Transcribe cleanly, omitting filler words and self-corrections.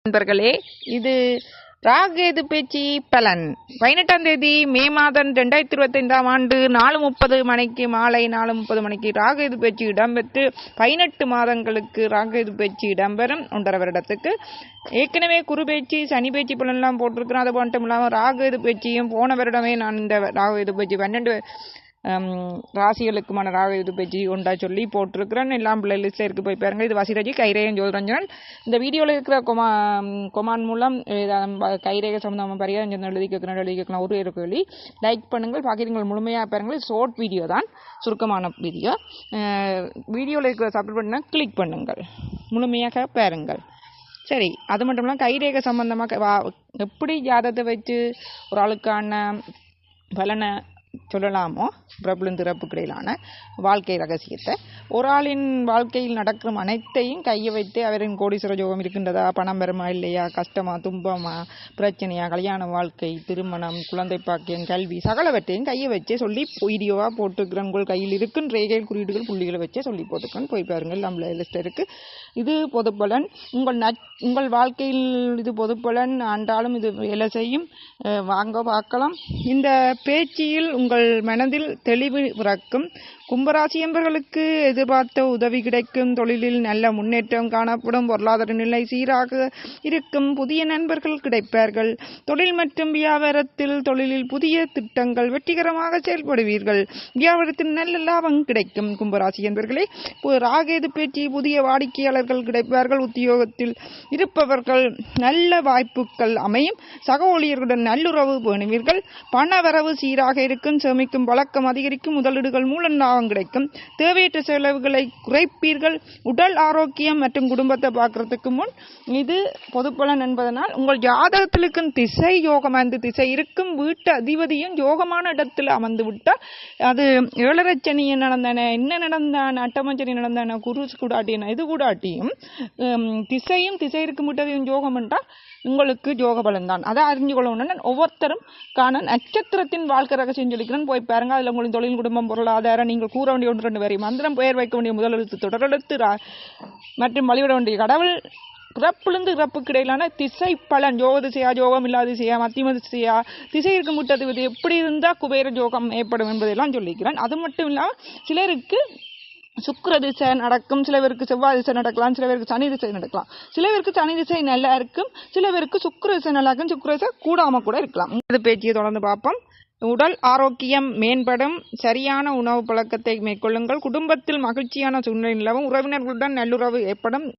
நண்பர்களே, இது ராகேது பேச்சு பலன் 18ஆம் தேதி மே மாதம் 2025ஆம் ஆண்டு 4:30 மணிக்கு மாலை 4:30 மணிக்கு ராகேது பேச்சு இடம்பெற்று 18 மாதங்களுக்கு ராகேது பேச்சு இடம்பெறும். 1.5 வருடத்துக்கு ஏற்கனவே குரு பேச்சு சனி பேச்சு பலன்லாம் போட்டிருக்கிறோம். அது மட்டும் இல்லாமல் ராகேது பேச்சியும் போன வருடமே நான் இந்த ராகேது பேச்சு 12 ராசிகளுக்குமான ராகேது பேச்சு ஒன்றா சொல்லி போட்டிருக்கிறேன். எல்லாம் பிளேலிஸ்ட்ல இருக்கு, போய் பாருங்க. இது வசிரஜி கைரேகன் ஜோதிரஞ்சனன். இந்த வீடியோவில் இருக்கிற கொமான் மூலம் கைரேக சம்பந்தமாக பரிகாரம் எழுதி கேட்கலாம். ஒரு கேள்வி லைக் பண்ணுங்கள், பார்க்குறீங்கள் முழுமையாக பாருங்கள். ஷார்ட் வீடியோ தான், சுருக்கமான வீடியோ. வீடியோவில் இருக்கிற சப்ஸ்கிரைப் பண்ண கிளிக் பண்ணுங்கள், முழுமையாக பாருங்கள். சரி, அது மட்டும் இல்லாமல் கைரேக சம்பந்தமாக எப்படி ஜாதகத்தை வச்சு ஒரு ஆளுக்கான பலனை சொல்லலாமோ, பிரபுலிருந்து இறப்புக்கு இடையிலான வாழ்க்கை ரகசியத்தை, ஒரு ஆளின் வாழ்க்கையில் நடக்கும் அனைத்தையும் கையை வைத்து அவரின் கோடீஸ்வர யோகம் இருக்கின்றதா, பணம் வருமா இல்லையா, கஷ்டமா துன்பமா, பிரச்சனையா, கல்யாண வாழ்க்கை, திருமணம், குழந்தை பாக்கியம், கல்வி, சகலவற்றையும் கையை வச்சே சொல்லி வீடியோவாக போட்டுக்கிறேன். உங்கள் கையில் இருக்கும் ரேகைகள் குறியீடுகள் புள்ளிகளை வச்சே சொல்லி போட்டுக்கிறேன். போய் பாருங்கள், நம்மள லிஸ்ட் இருக்கு. இது பொதுப்பலன். உங்கள் வாழ்க்கையில் இது பொதுப்பலன். ஆண்டாலும் இது வேலை செய்யும். வாங்க பார்க்கலாம். இந்த பேச்சில் உங்கள் மனதில் தெளிவு பிறக்கும். கும்பராசி என்பவர்களுக்கு எதிர்பார்த்த உதவி கிடைக்கும். தொழிலில் நல்ல முன்னேற்றம் காணப்படும். பொருளாதார நிலை சீராக இருக்கும். புதிய நண்பர்கள் கிடைப்பார்கள். தொழில் மற்றும் வியாபாரத்தில் தொழிலில் புதிய திட்டங்கள் வெற்றிகரமாக செயல்படுவீர்கள். வியாபாரத்தில் நல்ல லாபம் கிடைக்கும். கும்பராசி என்பவர்களே, ராகேது பேச்சு புதிய வாடிக்கையாளர்கள் கிடைப்பார்கள். உத்தியோகத்தில் இருப்பவர்கள் நல்ல வாய்ப்புகள் அமையும். சக ஊழியர்களுடன் நல்லுறவு பேணுவீர்கள். பண வரவு சீராக இருக்கும். சேமிக்கும் பழக்கம் அதிகரிக்கும். முதலீடுகள் மூலம் லாபம் கிடைக்கும். தேவையற்ற செலவுகளை குறைப்பீர்கள். உடல் ஆரோக்கியம் மற்றும் குடும்பத்தை பார்க்கறதுக்கு முன் இது பொதுப்பலன் என்பதனால் உங்கள் ஜாதகத்தில் இருக்கும் திசை யோகம், அந்த திசை இருக்கும் வீட்டு அதிபதியும் யோகமான இடத்தில் அமர்ந்து விட்டால் அது 7.5 சனி நடந்தான, என்ன நடந்தான், அட்டமஞ்சனி நடந்தான, குரு கூடாட்டின, இது கூடாட்டியும் திசையும் திசை இருக்கும் வீட்டதையும் யோகம் என்றால் உங்களுக்கு யோக பலன் தான். அதை அறிஞ்சு கொள்ளணும். ஒவ்வொருத்தரும் காண நட்சத்திரத்தின் வாழ்க்கை ரகசியம் சொல்லிக்கிறேன், போய் பாருங்க. அதில் உங்களின் தொழில், குடும்பம், பொருளாதாரம், நீங்கள் கூற வேண்டிய 1-2 வரை மந்திரம், பெயர் வைக்க வேண்டிய முதலெழுத்து, தொடரெழுத்து மற்றும் வழிபட வேண்டிய கடவுள், பிறப்பிலிருந்து இறப்புக்கு இடையிலான திசை பலன், யோக திசையா, யோகம் இல்லாத திசையா, மத்தியம திசையா, திசை இருக்கும் முட்டது எப்படி இருந்தால் குபேர யோகம் ஏற்படும் என்பதெல்லாம் சொல்லிக்கிறேன். அது மட்டும் இல்லாமல் சிலருக்கு சுக்கிர திசை நடக்கும், சில பேருக்கு செவ்வாய் திசை நடக்கலாம், சில பேருக்கு சனி திசை நடக்கலாம். சில பேருக்கு சனி திசை நல்லா இருக்கும், சில பேருக்கு சுக்கிர திசை நல்லா இருக்கும், சுக்கிர திசை கூடாம கூட இருக்கலாம். இது பேச்சியை தொடர்ந்து பார்ப்போம். உடல் ஆரோக்கியம் மேம்படும். சரியான உணவு பழக்கத்தை மேற்கொள்ளுங்கள். குடும்பத்தில் மகிழ்ச்சியான சூழ்நிலை நிலவும். உறவினர்களுடன் நல்லுறவு ஏற்படும்.